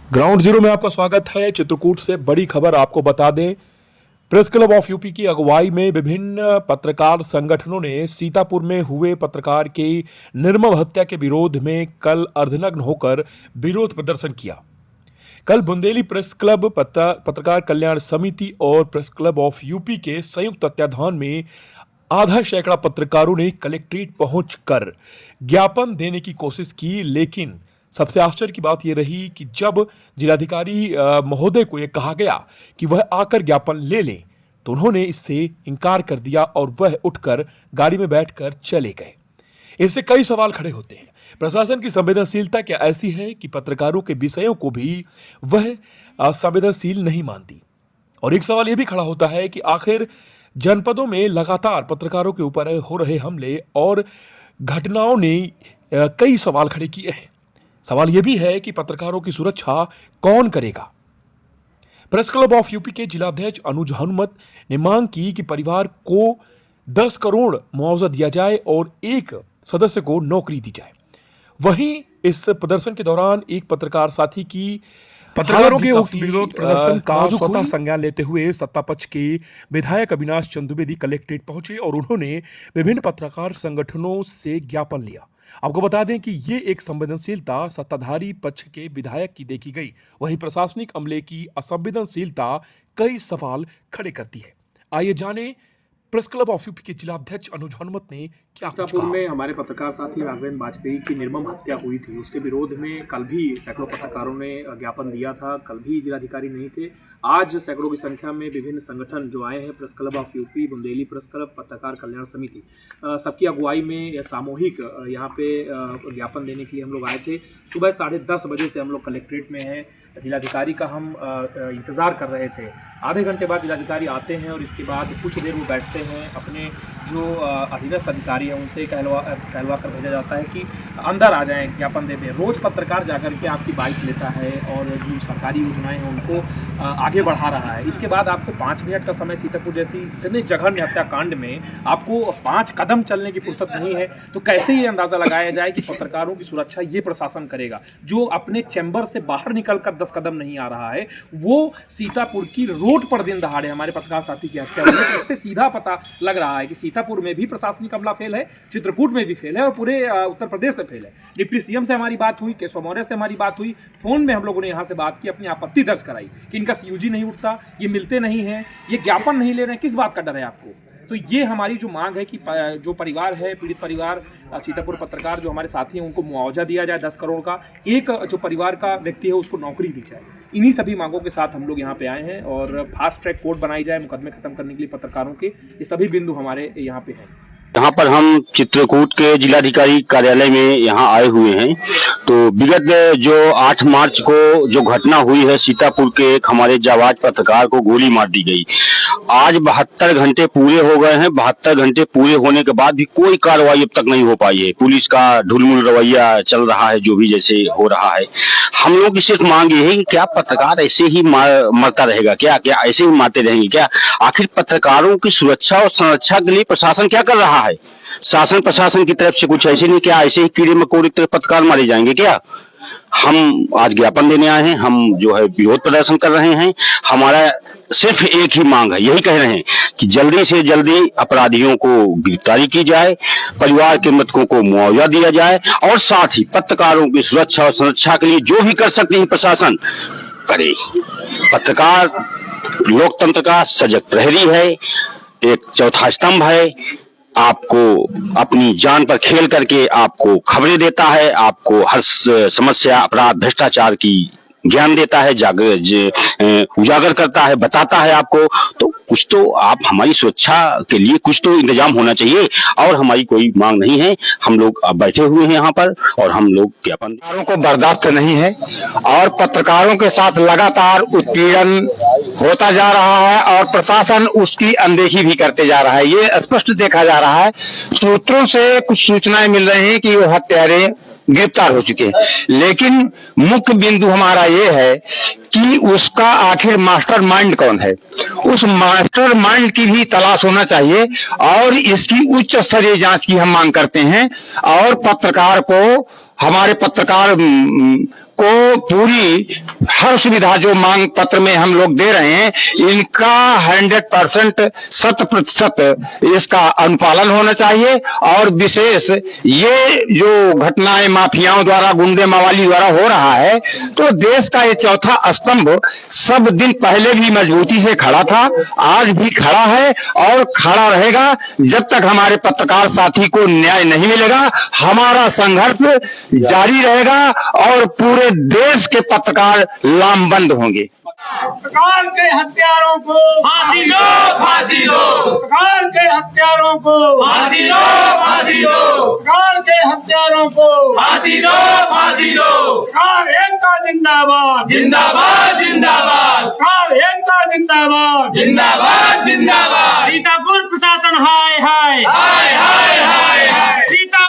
Ground zero में आपका स्वागत है। चित्रकूट से बड़ी खबर आपको बता दें। प्रेस क्लब ऑफ यूपी की अगुवाई में विभिन्न पत्रकार संगठनों ने सीतापुर में हुए पत्रकार की निर्मम हत्या के विरोध में कल अर्धनग्न होकर विरोध प्रदर्शन किया। कल बुंदेली प्रेस क्लब, पत्रकार कल्याण समिति और प्रेस क्लब ऑफ यूपी के संयुक्त तत्वाधान में आधा सैकड़ा पत्रकारों ने कलेक्ट्रेट पहुंचकर ज्ञापन देने की कोशिश की, लेकिन सबसे आश्चर्य की बात यह रही कि जब जिलाधिकारी महोदय को यह कहा गया कि वह आकर ज्ञापन ले लें, तो उन्होंने इससे इनकार कर दिया और वह उठकर गाड़ी में बैठकर चले गए। इससे कई सवाल खड़े होते हैं। प्रशासन की संवेदनशीलता क्या ऐसी है कि पत्रकारों के विषयों को भी वह संवेदनशील नहीं मानती? और एक सवाल यह भी खड़ा होता है कि आखिर जनपदों में लगातार पत्रकारों के ऊपर हो रहे हमले और घटनाओं ने कई सवाल खड़े किए हैं। सवाल यह भी है कि पत्रकारों की सुरक्षा कौन करेगा? प्रेस क्लब ऑफ यूपी के जिलाध्यक्ष अनुज हनुमत ने मांग की कि परिवार को 10 करोड़ मुआवजा दिया जाए और एक सदस्य को नौकरी दी जाए। वहीं इस प्रदर्शन के दौरान एक पत्रकार साथी की पत्रकारों के उक्त विरोध प्रदर्शन का स्वतः संज्ञान लेते हुए सत्तापक्ष के विधायक अविनाश चंद द्विवेदी कलेक्ट्रेट पहुंचे और उन्होंने विभिन्न पत्रकार संगठनों से ज्ञापन लिया। आपको बता दें कि ये एक संवेदनशीलता सत्ताधारी पक्ष के विधायक की देखी गई, वहीं प्रशासनिक अमले की असंवेदनशीलता कई सवाल खड़े करती है। आइए जाने प्रेस क्लब ऑफ यूपी के जिलाध्यक्ष अनुज हनुमत ने क्या कुछ सीतापुर कहा। में हमारे पत्रकार साथी राघवेंद्र वाजपेयी की निर्मम हत्या हुई थी, उसके विरोध में कल भी सैकड़ों पत्रकारों ने ज्ञापन दिया था। कल भी जिलाधिकारी नहीं थे। आज सैकड़ों की संख्या में विभिन्न संगठन जो आए हैं, press club of UP, Bundeli press club, पत्रकार कल्याण समिति, सबकी अगुवाई में सामूहिक यहाँ पे ज्ञापन देने के लिए हम लोग आए थे। सुबह 10:30 बजे से हम लोग कलेक्ट्रेट में हैं। जिलाधिकारी का हम इंतज़ार कर रहे थे। आधे घंटे बाद जिलाधिकारी आते हैं और इसके बाद कुछ देर वो बैठते हैं। अपने जो अधीनस्थ अधिकारी हैं उनसे कहलवा कर भेजा जाता है कि अंदर आ जाएं, ज्ञापन दे दें। रोज़ पत्रकार जाकर के आपकी बाइक लेता है और जो सरकारी योजनाएं हैं उनको आगे बढ़ा रहा है। इसके बाद आपको 5 मिनट का समय, सीतापुर जैसी इतने जघन्य हत्याकांड में आपको 5 कदम चलने की फुर्सत नहीं है, तो कैसे ये अंदाज़ा लगाया जाए कि पत्रकारों की सुरक्षा ये प्रशासन करेगा? जो अपने चैम्बर से बाहर निकल कर 10 कदम नहीं आ रहा है, वो सीतापुर की रोड पर दिन दहाड़े हमारे पत्रकार साथी की हत्या हुई है। तो इससे सीधा पता लग रहा है कि सीतापुर में भी प्रशासनिक अमला फेल है, चित्रकूट में भी फेल है और पूरे उत्तर प्रदेश में फेल है। डिप्टी सीएम से हमारी बात हुई, केशव मौर्य से हमारी बात हुई, फोन में हम लोगों ने यहाँ से बात की, अपनी आपत्ति दर्ज कराई कि इनका सीयूजी नहीं उठता, ये मिलते नहीं हैं, ये ज्ञापन नहीं ले रहे हैं। किस बात का डर है आपको? तो ये हमारी जो मांग है कि जो परिवार है, पीड़ित परिवार, सीतापुर पत्रकार जो हमारे साथी हैं, उनको मुआवजा दिया जाए 10 करोड़ का। एक जो परिवार का व्यक्ति है उसको नौकरी दी जाए। इन्हीं सभी मांगों के साथ हम लोग यहाँ पे आए हैं और फास्ट ट्रैक कोर्ट बनाई जाए मुकदमे खत्म करने के लिए पत्रकारों के। ये सभी बिंदु हमारे यहाँ पे हैं। यहाँ पर हम चित्रकूट के जिलाधिकारी कार्यालय में यहाँ आए हुए हैं। तो विगत जो 8 मार्च को जो घटना हुई है, सीतापुर के एक हमारे जाबाज पत्रकार को गोली मार दी गई। आज 72 घंटे पूरे हो गए हैं। 72 घंटे पूरे होने के बाद भी कोई कार्रवाई अब तक नहीं हो पाई है। पुलिस का ढुलमुल रवैया चल रहा है, जो भी जैसे हो रहा है। हम लोग की सिर्फ मांग ये है कि क्या पत्रकार ऐसे ही मरता रहेगा? क्या क्या ऐसे ही मारते रहेंगे क्या? आखिर पत्रकारों की सुरक्षा और संरक्षा के लिए प्रशासन क्या कर रहा है? शासन प्रशासन की तरफ से कुछ ऐसे नहीं, क्या ऐसे ही कीड़े मकोड़े की तरह पत्रकार मारे जाएंगे क्या? हम आज ज्ञापन देने आए हैं, हम जो है विरोध प्रदर्शन कर रहे हैं। हमारा सिर्फ एक ही मांग है, यही कह रहे हैं कि जल्दी से जल्दी अपराधियों को गिरफ्तारी की जाए, परिवार के मृतकों को मुआवजा दिया जाए और साथ ही पत्रकारों की सुरक्षा और संरक्षा के लिए जो भी कर सकते हैं प्रशासन करे। पत्रकार लोकतंत्र का सजग प्रहरी है, एक चौथा स्तंभ है। आपको अपनी जान पर खेल करके आपको खबरें देता है, आपको हर समस्या, अपराध, भ्रष्टाचार की ज्ञान देता है, उजागर करता है, बताता है आपको। तो कुछ तो आप हमारी सुरक्षा के लिए कुछ तो इंतजाम होना चाहिए। और हमारी कोई मांग नहीं है। हम लोग अब बैठे हुए हैं यहाँ पर और हम लोग ज्ञापन पत्रकारों को बर्दाश्त नहीं है और पत्रकारों के साथ लगातार उत्पीड़न होता जा रहा है और प्रशासन उसकी अनदेखी भी करते जा रहा है। ये स्पष्ट देखा जा रहा है। सूत्रों से कुछ सूचनाएं मिल रही हैं कि वो हत्यारे गिरफ्तार हो चुके हैं, लेकिन मुख्य बिंदु हमारा ये है कि उसका आखिर मास्टरमाइंड कौन है। उस मास्टरमाइंड की भी तलाश होना चाहिए और इसकी उच्च स्तरीय जांच की हम मांग करते हैं। और पत्रकार को, हमारे पत्रकार को पूरी हर सुविधा जो मांग पत्र में हम लोग दे रहे हैं, इनका 100% 100% इसका अनुपालन होना चाहिए। और विशेष ये जो घटनाएं माफियाओं द्वारा, गुंडे मवाली द्वारा हो रहा है, तो देश का ये चौथा स्तंभ सब दिन पहले भी मजबूती से खड़ा था, आज भी खड़ा है और खड़ा रहेगा जब तक हमारे पत्रकार साथी को न्याय नहीं मिलेगा। हमारा संघर्ष जारी रहेगा और पूरे देश के पत्रकार लामबंद होंगे। पत्रकार के हत्यारों को फांसी दो, फांसी दो। पत्रकार के हत्यारों को फांसी दो, फांसी दो। पत्रकार के हत्यारों को फांसी दो, फांसी दो। पत्रकार एकता जिंदाबाद, जिंदाबाद, जिंदाबाद। पत्रकार एकता जिंदाबाद, जिंदाबाद, जिंदाबाद। सीतापुर प्रशासन हाय हाय हाय, हाय, हाय, हाय। सीता